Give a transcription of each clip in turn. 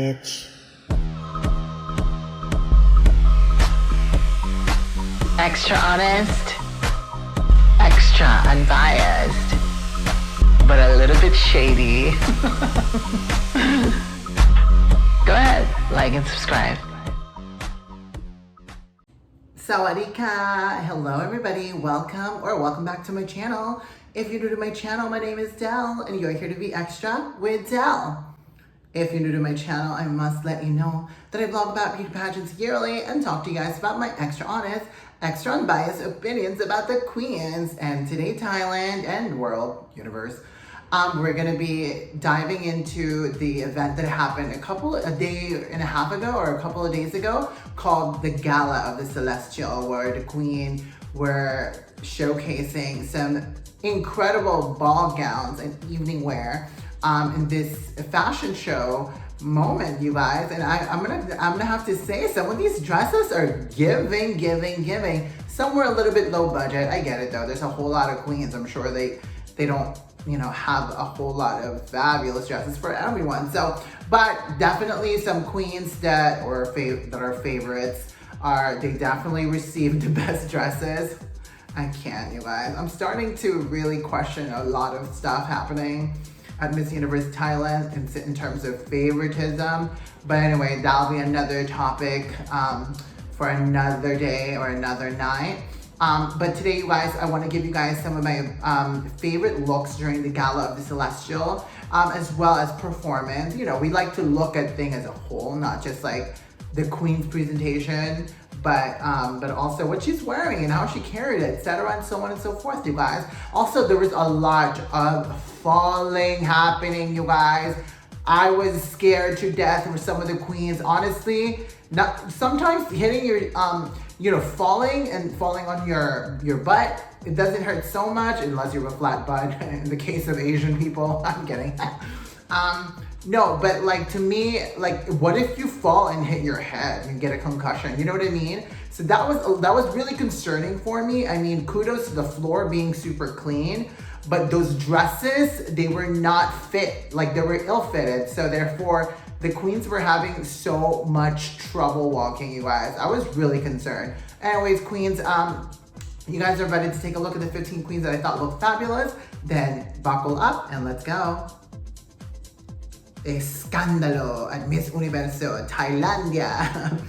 bitch. Extra honest, extra unbiased, but a little bit shady. Go ahead, like and subscribe. Sawadika! Hello everybody, welcome back to my channel. If you're new to my channel, my name is Del and you're here to be extra with Del. If you're new to my channel, I must let you know that I vlog about beauty pageants yearly and talk to you guys about my extra honest, extra unbiased opinions about the queens and today Thailand and world universe. We're gonna be diving into the event that happened a day and a half ago or a couple of days ago called the Gala of the Celestial, where the queen were showcasing some incredible ball gowns and evening wear in this fashion show moment, you guys. And I'm gonna have to say some of these dresses are giving. Some were a little bit low budget. I get it though. There's a whole lot of queens. I'm sure they don't, you know, have a whole lot of fabulous dresses for everyone. So, but definitely some queens that are favorites they definitely received the best dresses. I can't, you guys. I'm starting to really question a lot of stuff happening at Miss Universe Thailand in terms of favoritism. But anyway, that'll be another topic for another day or another night. But today, you guys, I want to give you guys some of my favorite looks during the Gala of the Celestial, as well as performance. You know, we like to look at things as a whole, not just like the queen's presentation, but also what she's wearing and how she carried it, etc., and so on and so forth, you guys. Also, there was a lot of falling happening, you guys. I was scared to death with some of the queens. Honestly, sometimes hitting your, falling on your butt, it doesn't hurt so much unless you have a flat butt. In the case of Asian people, I'm kidding. No, but like to me, like what if you fall and hit your head and get a concussion? You know what I mean? So that was really concerning for me. I mean, kudos to the floor being super clean, but those dresses, they were not fit, like they were ill-fitted. So therefore, the queens were having so much trouble walking, you guys. I was really concerned. Anyways, queens, you guys are ready to take a look at the 15 queens that I thought looked fabulous? Then buckle up and let's go. Escándalo at Miss Universo Thailandia.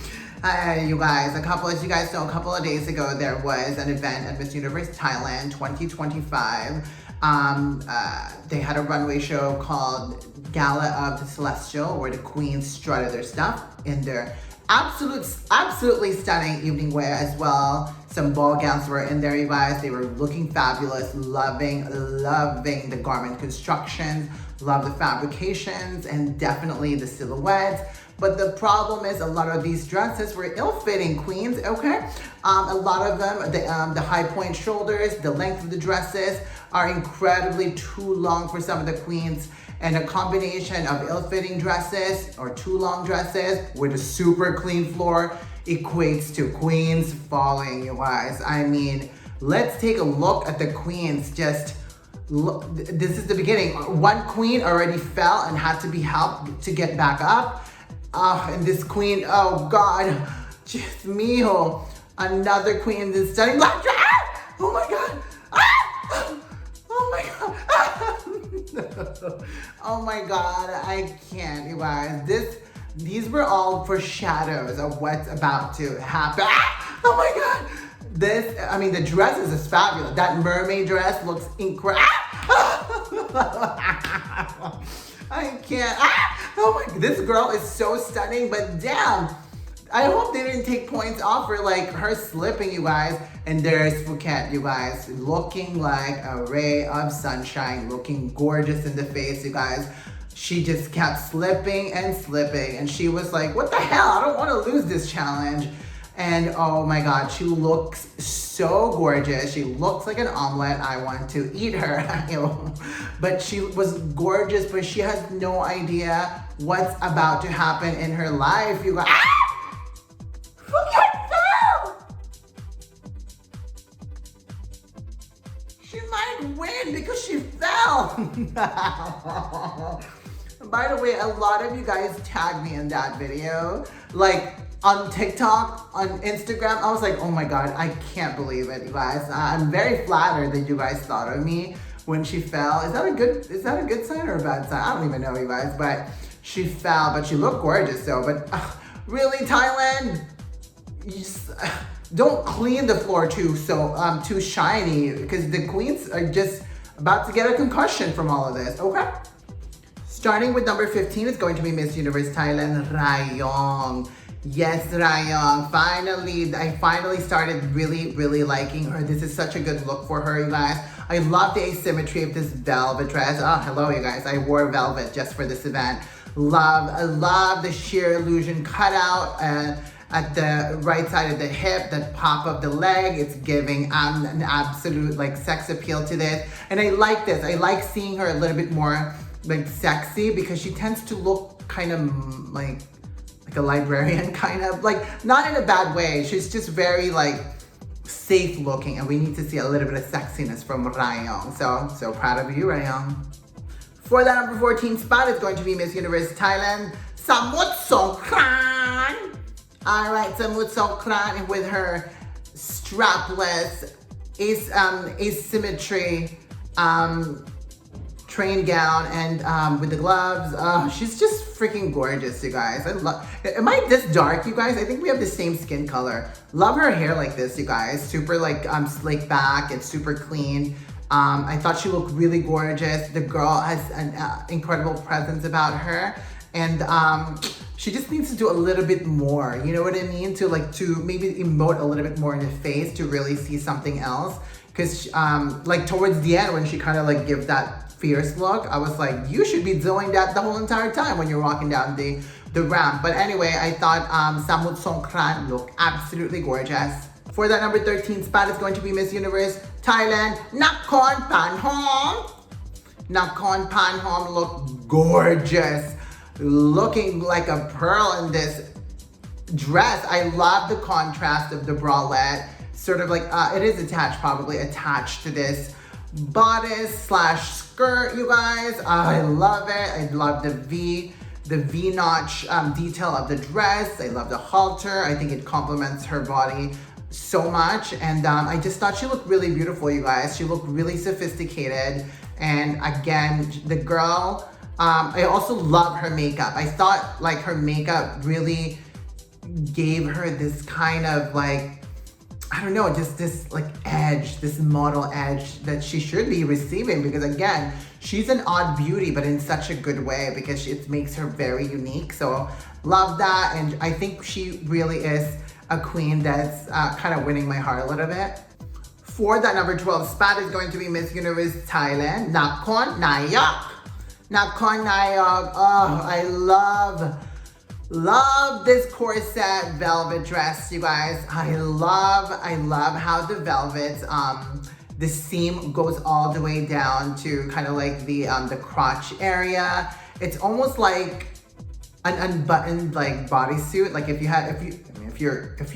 You guys, as you guys know, a couple of days ago, there was an event at Miss Universe Thailand 2025. They had a runway show called Gala of the Celestial, where the queens strutted their stuff in their absolutely stunning evening wear as well. Some ball gowns were in there, you guys. They were looking fabulous, loving the garment constructions, love the fabrications, and definitely the silhouettes. But the problem is a lot of these dresses were ill-fitting, queens, okay? A lot of them, the high point shoulders, the length of the dresses are incredibly too long for some of the queens. And a combination of ill-fitting dresses or too long dresses with a super clean floor equates to queens falling, you guys. I mean, let's take a look at the queens. Just look, this is the beginning. One queen already fell and had to be helped to get back up. And this queen, oh God, just mijo. Another queen in this stunning black dress. Oh my God. Oh my God. Oh my God, I can't, you guys. These were all foreshadows of what's about to happen. Oh my God. The dress is fabulous. That mermaid dress looks incredible. I can't. Oh my, this girl is so stunning, but damn. I hope they didn't take points off for like her slipping, you guys. And there's Phuket, you guys, looking like a ray of sunshine, looking gorgeous in the face, you guys. She just kept slipping and slipping. And she was like, what the hell? I don't want to lose this challenge. And oh my God, she looks so gorgeous. She looks like an omelet. I want to eat her. But she was gorgeous, but she has no idea what's about to happen in her life. You guys, she might win because she fell. By the way, a lot of you guys tagged me in that video. Like on TikTok, on Instagram, I was like, oh my God, I can't believe it, you guys. I'm very flattered that you guys thought of me when she fell. Is that a good sign or a bad sign? I don't even know, you guys, but she fell, but she looked gorgeous though. But really, Thailand, don't clean the floor too shiny, because the queens are just about to get a concussion from all of this, okay? Starting with number 15 is going to be Miss Universe Thailand, 𝐌𝐢𝐬𝐬. Yes, 𝐌𝐢𝐬𝐬. I finally started really liking her. This is such a good look for her, you guys. I love the asymmetry of this velvet dress. Oh, hello, you guys. I wore velvet just for this event. I love the sheer illusion cutout at the right side of the hip, the pop of the leg. It's giving an absolute like sex appeal to this. And I like this. I like seeing her a little bit more like sexy, because she tends to look kind of like a librarian, kind of, like, not in a bad way. She's just very like safe looking, and we need to see a little bit of sexiness from 𝐌𝐢𝐬𝐬. So proud of you, 𝐌𝐢𝐬𝐬. For that number 14 spot is going to be Miss Universe Thailand, 𝐔𝐧𝐢𝐯𝐞𝐫𝐬𝐬. All right, 𝐔𝐧𝐢𝐯𝐞𝐫𝐬𝐬 with her strapless asymmetry train gown and with the gloves. She's just freaking gorgeous, you guys. Am I this dark, you guys? I think we have the same skin color. Love her hair like this, you guys. Super like slick back and super clean. I thought she looked really gorgeous. The girl has an incredible presence about her, and she just needs to do a little bit more, you know what I mean? To maybe emote a little bit more in the face to really see something else. Because like towards the end, when she kind of like give that fierce look, I was like, you should be doing that the whole entire time when you're walking down the ramp. But anyway, I thought 𝐔𝐧𝐢𝐯𝐞𝐫𝐬𝐬 looked absolutely gorgeous. For that number 13 spot is going to be Miss Universe Thailand, 𝐼𝐸𝐸𝐿. 𝐼𝐸𝐸𝐿 looked gorgeous, looking like a pearl in this dress. I love the contrast of the bralette, sort of like, it is probably attached to this bodice / skirt, you guys. I love it. I love the V-notch detail of the dress. I love the halter. I think it complements her body so much, and I just thought she looked really beautiful, you guys. She looked really sophisticated, and again, the girl, I also love her makeup. I thought like her makeup really gave her this kind of like, I don't know, just this like edge, this model edge that she should be receiving, because again, she's an odd beauty, but in such a good way, because it makes her very unique. So love that, and I think she really is a queen that's kind of winning my heart a little bit. For that number 12 spot is going to be Miss Universe Thailand, 𝐼𝐸𝐸𝐿. 𝐼𝐸𝐸𝐿, oh, I love this corset velvet dress, you guys. I love how the velvet, the seam goes all the way down to kind of like the crotch area. It's almost like an unbuttoned like bodysuit. Like if you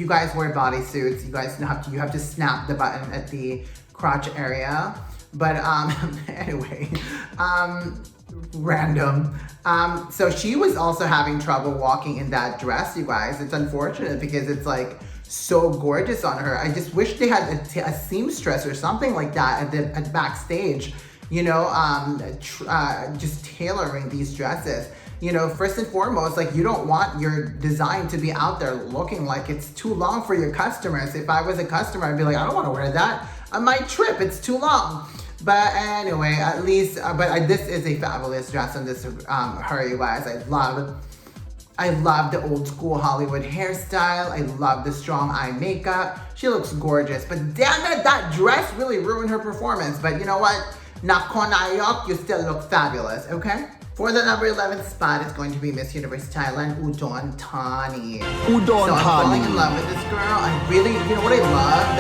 guys wear bodysuits, you guys you have to snap the button at the crotch area. But anyway, random. So she was also having trouble walking in that dress, you guys. It's unfortunate because it's like so gorgeous on her. I just wish they had a seamstress or something like that at backstage, you know, just tailoring these dresses. You know, first and foremost, like, you don't want your design to be out there looking like it's too long for your customers. If I was a customer, I'd be like, I don't want to wear that on my trip. It's too long. But anyway, at least, this is a fabulous dress on this, her, you guys. I love the old school Hollywood hairstyle. I love the strong eye makeup. She looks gorgeous, but damn it, that dress really ruined her performance. But you know what? 𝐼𝐸𝐸𝐿, you still look fabulous, okay? For the number 11 spot is going to be Miss Universe Thailand, 𝐼𝐸𝐸𝐸. So I'm falling in love with this girl. I really, you know what I love?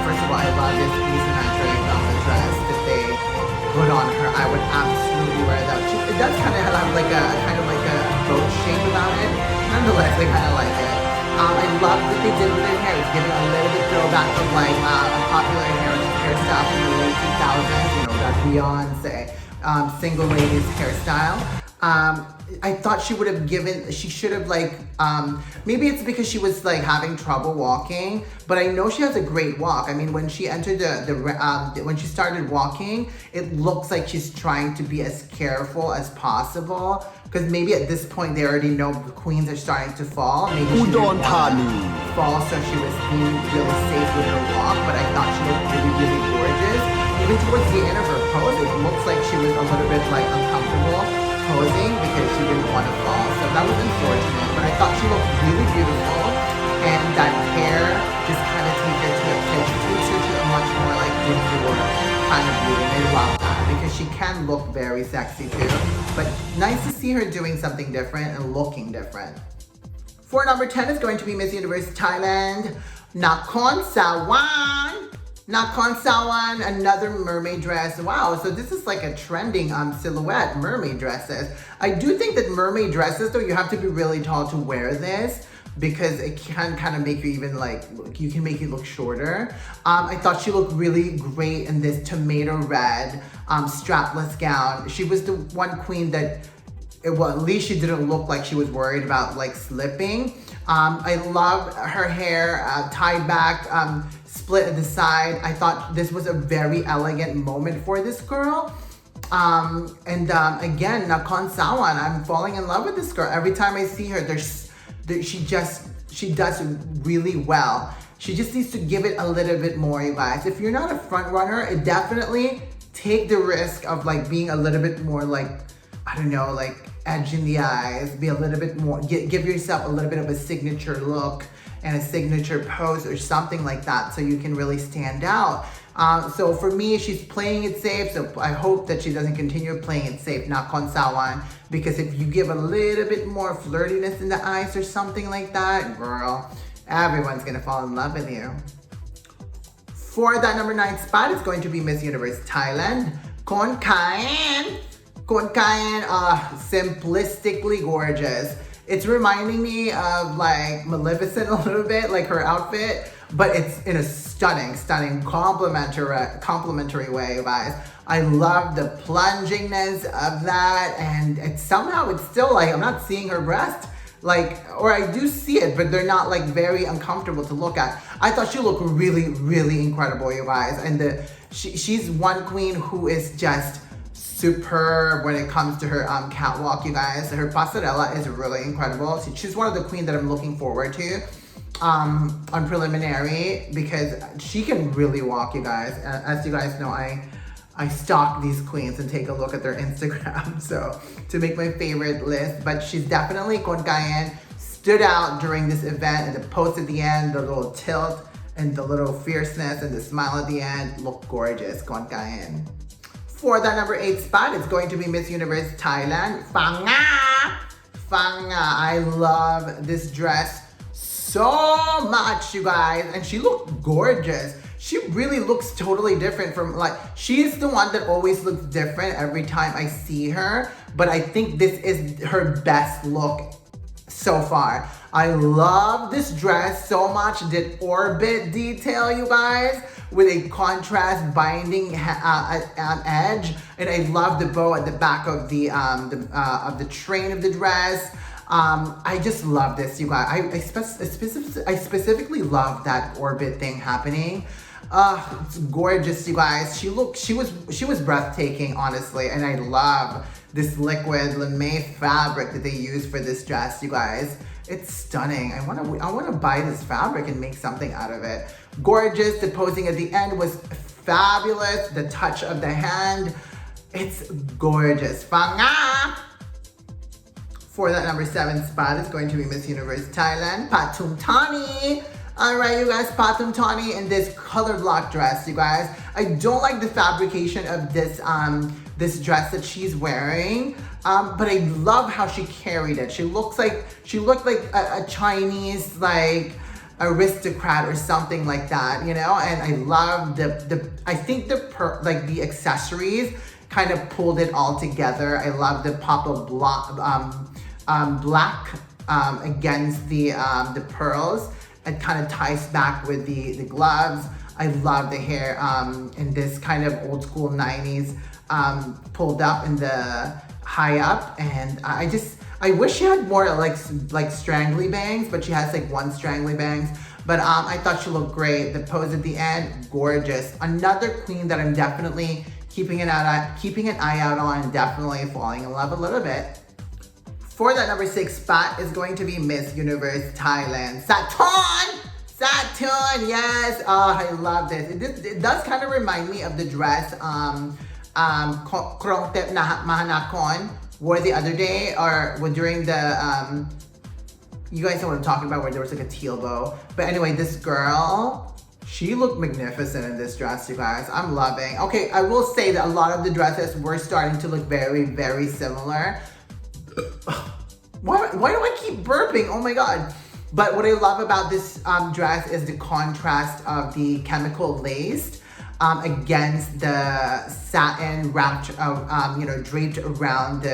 First of all, I love this asymmetric velvet dress that they put on her. I would absolutely wear that. It does kind of have like a boat shape about it. Nonetheless, I kind of like it. I love what they did with her hair. It's giving a little bit throwback from like a popular hairstyle from the late 2000s. You know, that Beyonce single ladies hairstyle. I thought she would have she should have like, maybe it's because she was like having trouble walking, but I know she has a great walk. I mean, when she entered when she started walking, it looks like she's trying to be as careful as possible, because maybe at this point they already know the queens are starting to fall. Maybe she didn't want to fall, so she was being really safe with her walk, but I thought she looked really, really gorgeous. Even towards the end of her pose, it looks like she was a little bit like uncomfortable posing because she didn't want to fall. So that was unfortunate, but I thought she looked really beautiful, and that hair just kind of takes her to a much more like indoor kind of beauty. I love that because she can look very sexy too, but nice to see her doing something different and looking different. For number 10 is going to be Miss Universe Thailand, Nakhon Sawan, another mermaid dress. Wow, so this is like a trending silhouette, mermaid dresses. I do think that mermaid dresses, though, you have to be really tall to wear this because it can kind of make you even like, you can make it look shorter. I thought she looked really great in this tomato red strapless gown. She was the one queen that, well, at least she didn't look like she was worried about like slipping. I love her hair tied back, split at the side. I thought this was a very elegant moment for this girl. Again, Nakhon Sawan, I'm falling in love with this girl. Every time I see her, she does really well. She just needs to give it a little bit more, you guys. If you're not a front runner, definitely take the risk of like being a little bit more like, I don't know, like edge in the eyes, be a little bit more, give yourself a little bit of a signature look and a signature pose or something like that so you can really stand out. So for me, she's playing it safe, so I hope that she doesn't continue playing it safe, Nakhon Sawan, because if you give a little bit more flirtiness in the eyes or something like that, girl, everyone's gonna fall in love with you. For that number 9 spot, it's going to be Miss Universe Thailand, 𝐔𝐽𝐬𝐬, simplistically gorgeous. It's reminding me of like Maleficent a little bit, like her outfit, but it's in a stunning, complimentary way, you guys. I love the plunginess of that, and it's still like, I'm not seeing her breast, like, or I do see it, but they're not like very uncomfortable to look at. I thought she looked really, really incredible, you guys, and she's one queen who is just superb when it comes to her catwalk, you guys. Her passerella is really incredible. She's one of the queens that I'm looking forward to on preliminary because she can really walk, you guys. As you guys know, I stalk these queens and take a look at their Instagram so to make my favorite list, but she's definitely 𝐔𝐽𝐬𝐬, stood out during this event, and the pose at the end, the little tilt and the little fierceness and the smile at the end look gorgeous, 𝐔𝐽𝐬𝐬. For that number 8 spot, it's going to be Miss Universe Thailand, 𝐔𝐴𝐴. I love this dress so much, you guys, and she looked gorgeous. She really looks totally different from, like, she's the one that always looks different every time I see her, but I think this is her best look so far. I love this dress so much. The orbit detail, you guys, with a contrast binding edge, and I love the bow at the back of the train of the dress. I just love this, you guys. I specifically love that orbit thing happening. It's gorgeous, you guys. She was breathtaking, honestly, and I love this liquid lame fabric that they use for this dress, you guys. It's stunning. I wanna buy this fabric and make something out of it. Gorgeous. The posing at the end was fabulous. The touch of the hand, it's gorgeous. 𝐴𝐴. For that number 7 spot is going to be Miss Universe Thailand, Pathum Thani. All right, you guys, Pathum Thani in this color block dress, you guys. I don't like the fabrication of this this dress that she's wearing, but I love how she carried it. She looked like a Chinese like aristocrat or something like that, you know. And I love I think the accessories kind of pulled it all together. I love the pop of black against the pearls. It kind of ties back with the gloves. I love the hair in this kind of old school 90s pulled up in the high up, and I wish she had more like strangly bangs, but she has like one strangly bangs. But I thought she looked great. The pose at the end, gorgeous. Another queen that I'm definitely keeping an eye out on, definitely falling in love a little bit. For that number 6 spot is going to be Miss Universe Thailand. Saturn, yes. Oh, I love this. It does kind of remind me of the dress 𝐔𝐧𝐢𝐯𝐞𝐫𝐬𝐬 Mahanakon wore the other day, or during the, you guys know what I'm talking about, where there was like a teal bow. But anyway, this girl, she looked magnificent in this dress, you guys. I'm loving. Okay, I will say that a lot of the dresses were starting to look very, very similar. Why do I keep burping? Oh my God. But what I love about this dress is the contrast of the chemical lace against the satin wrapped, draped around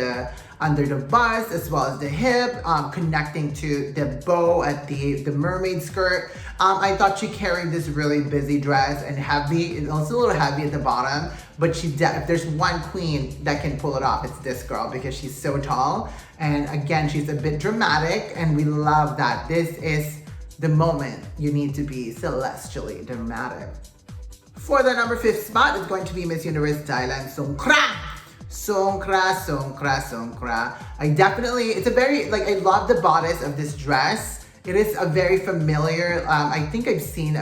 under the bust, as well as the hip, connecting to the bow at the mermaid skirt. I thought she carried this really busy dress and heavy. It's also a little heavy at the bottom, but if there's one queen that can pull it off, it's this girl, because she's so tall. And again, she's a bit dramatic, and we love that. This is the moment you need to be celestially dramatic. For the number 5 spot is going to be Miss Universe Thailand, Songkra. I definitely, it's a very, I love the bodice of this dress. It is a very familiar, I think I've seen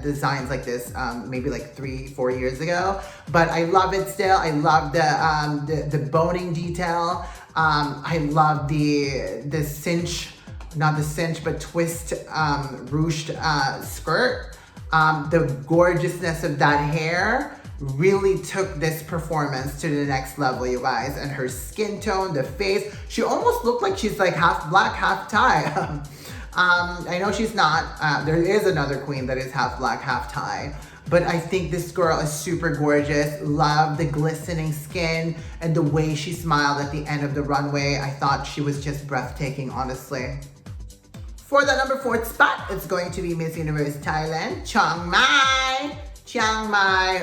designs like this maybe like 3-4 years ago, but I love it still. I love the boning detail. I love the cinch, not the cinch, but twist ruched skirt. The gorgeousness of that hair really took this performance to the next level, you guys. And her skin tone, the face, she almost looked like she's like half black, half Thai. I know she's not. There is another queen that is half black, half Thai. But I think this girl is super gorgeous. Love the glistening skin and the way she smiled at the end of the runway. I thought she was just breathtaking, honestly. For the number 4 spot, it's going to be Miss Universe Thailand, Chiang Mai.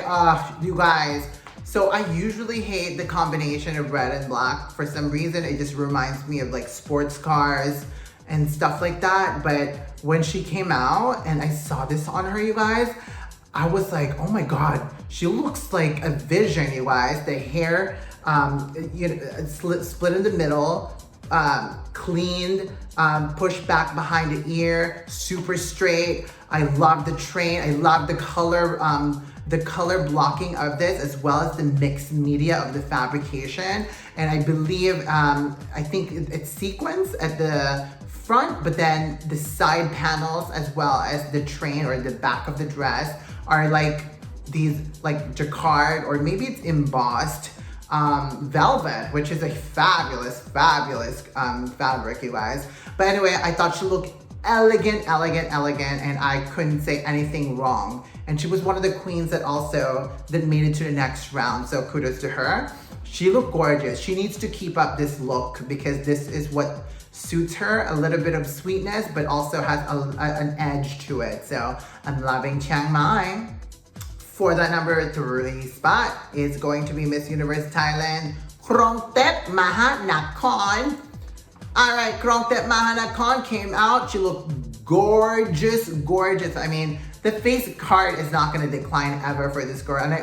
Oh, you guys. So I usually hate the combination of red and black. For some reason, it just reminds me of like sports cars and stuff like that. But when she came out and I saw this on her, you guys, I was like, oh my God, she looks like a vision, you guys. The hair, split in the middle, cleaned, pushed back behind the ear, super straight. I love the train. I love the color blocking of this, as well as the mixed media of the fabrication. And I believe, I think it's sequins at the front, but then the side panels, as well as the train or the back of the dress, are like these like jacquard, or maybe it's embossed velvet, which is a fabulous fabric, you guys. But anyway, I thought she looked elegant, and I couldn't say anything wrong. And she was one of the queens that made it to the next round, so kudos to her. She looked gorgeous. She needs to keep up this look, because this is what suits her, a little bit of sweetness, but also has an edge to it. So I'm loving Chiang Mai. For the number 3 spot is going to be Miss Universe Thailand, 𝐔𝐧𝐢𝐯𝐚 Mahanakon. All right, 𝐔𝐧𝐢𝐯𝐚 Mahanakon came out. She looked gorgeous. I mean, the face card is not going to decline ever for this girl. And I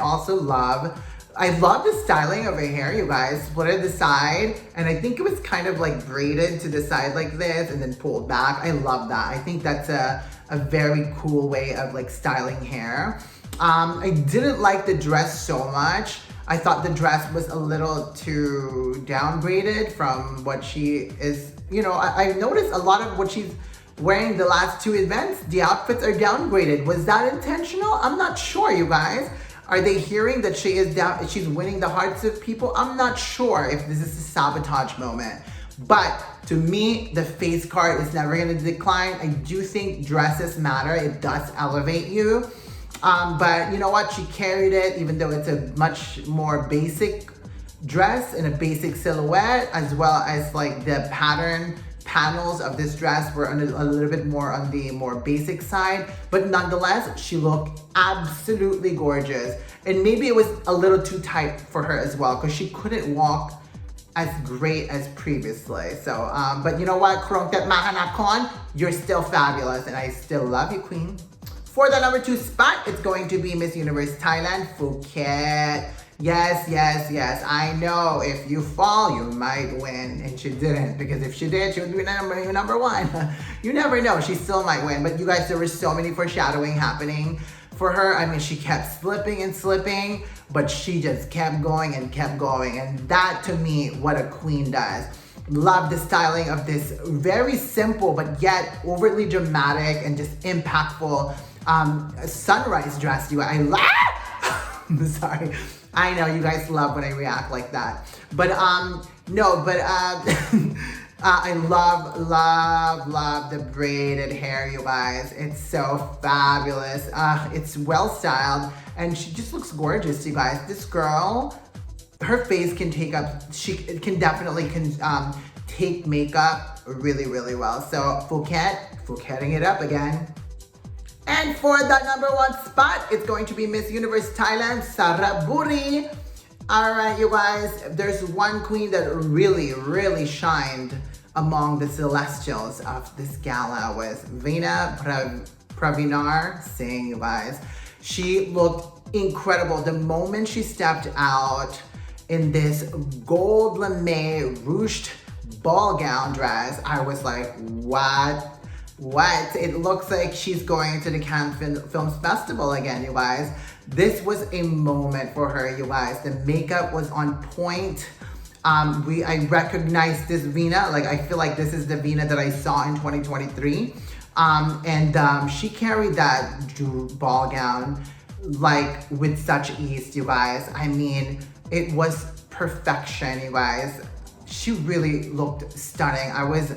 love the styling of her hair, you guys. Split at the side, and I think it was kind of like braided to the side like this and then pulled back. I love that. I think that's a very cool way of like styling hair. I didn't like the dress so much. I thought the dress was a little too downgraded from what she is. I noticed a lot of what she's wearing the last 2 events, the outfits are downgraded. Was that intentional? I'm not sure, you guys. Are they hearing that she's winning the hearts of people? I'm not sure if this is a sabotage moment. But to me, the face card is never gonna decline. I do think dresses matter. It does elevate you. But you know what? She carried it, even though it's a much more basic dress and a basic silhouette, as well as like the panels of this dress were a little bit more on the more basic side. But nonetheless, she looked absolutely gorgeous. And maybe it was a little too tight for her as well, because she couldn't walk as great as previously. So, but you know what, Krongtet Mahanakon, you're still fabulous, and I still love you, Queen. For the number 2 spot, it's going to be Miss Universe Thailand, Phuket. Yes, yes, yes. I know if you fall, you might win. And she didn't, because if she did, she would be number 1. You never know. She still might win. But you guys, there was so many foreshadowing happening for her. I mean, she kept slipping and slipping, but she just kept going and kept going. And that, to me, what a queen does. Love the styling of this very simple, but yet overly dramatic and just impactful sunrise dress. I laugh. I'm sorry. I know you guys love when I react like that. But no, but I love the braided hair, you guys. It's so fabulous. It's well styled, and she just looks gorgeous, you guys. This girl, her face can take up, she can definitely take makeup really, really well. So Phuketting it up again. And for the number 1 spot, it's going to be Miss Universe Thailand, Saraburi. All right, you guys, there's one queen that really, really shined among the celestials of this gala was Veena Pravinar Singh, you guys. She looked incredible. The moment she stepped out in this gold lame ruched ball gown dress, I was like, what? It looks like she's going to the Cannes Film Festival again, you guys. This was a moment for her, you guys. The makeup was on point. I recognized this Veena. Like, I feel like this is the Veena that I saw in 2023. She carried that ball gown like with such ease, you guys. I mean, it was perfection, you guys. She really looked stunning. I was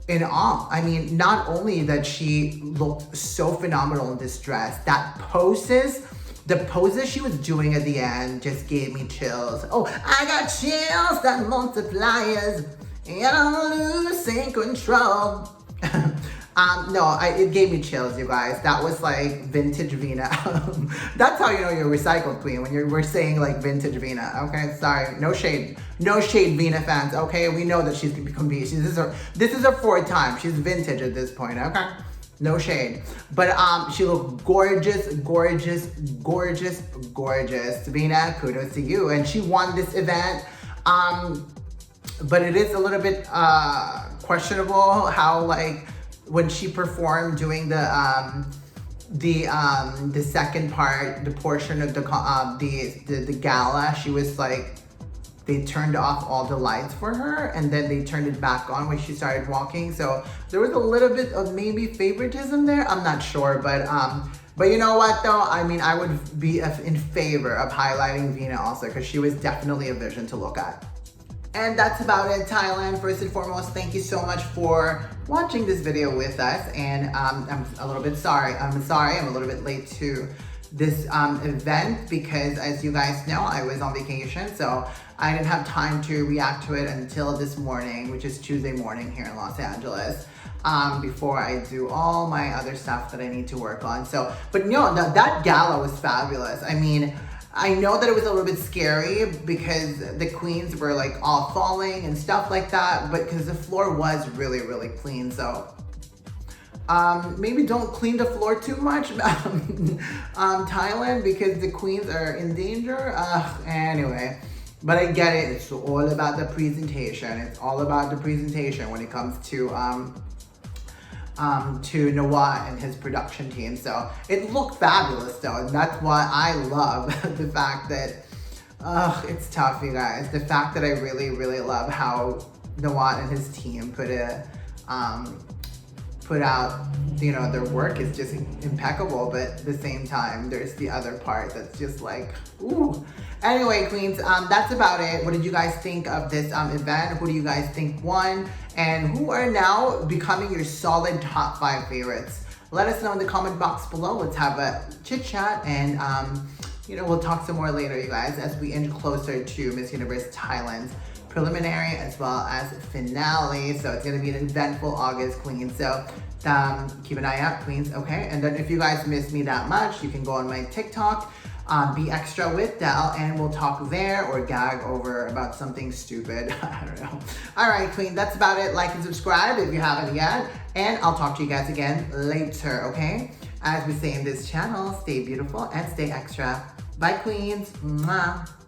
in awe. I mean, not only that she looked so phenomenal in this dress, the poses she was doing at the end just gave me chills. Oh, I got chills that multipliers, and I'm losing control. It gave me chills, you guys. That was like vintage Veena. That's how you know you're a recycled queen, when we're saying like vintage Veena. Okay, sorry, no shade Veena fans. Okay, we know that she's become this is her 4th time. She's vintage at this point. Okay, no shade. But she looked gorgeous. Veena, kudos to you. And she won this event. But it is a little bit questionable how, like, when she performed doing the second part, the portion of the gala, she was like, they turned off all the lights for her, and then they turned it back on when she started walking. So there was a little bit of maybe favoritism there. I'm not sure, but you know what though? I mean, I would be in favor of highlighting Veena also, because she was definitely a vision to look at. And that's about it, Thailand. First and foremost, thank you so much for watching this video with us. And I'm a little bit sorry. I'm a little bit late to this event, because as you guys know, I was on vacation. So I didn't have time to react to it until this morning, which is Tuesday morning here in Los Angeles, before I do all my other stuff that I need to work on. So, but no, that gala was fabulous. I mean, I know that it was a little bit scary because the queens were like all falling and stuff like that, but because the floor was really, really clean. So maybe don't clean the floor too much, Thailand, because the queens are in danger. Anyway, but I get it. It's all about the presentation. It's all about the presentation when it comes to 𝐌𝐢𝐬𝐬 and his production team. So it looked fabulous though, and that's why I love the fact that, it's tough, you guys. The fact that I really, really love how 𝐌𝐢𝐬𝐬 and his team put out, you know, their work is just impeccable, but at the same time, there's the other part that's just like, ooh. Anyway, queens, that's about it. What did you guys think of this event? Who do you guys think won? And who are now becoming your solid top 5 favorites? Let us know in the comment box below. Let's have a chit chat, and you know, we'll talk some more later, you guys, as we inch closer to Miss Universe Thailand's preliminary as well as finale. So it's gonna be an eventful August, queens. So keep an eye out, queens, okay? And then if you guys miss me that much, you can go on my TikTok. Be Extra with Del, and we'll talk there or gag over about something stupid. I don't know. All right, Queen, that's about it. Like and subscribe if you haven't yet, and I'll talk to you guys again later, okay? As we say in this channel, stay beautiful and stay extra. Bye, Queens. Mwah.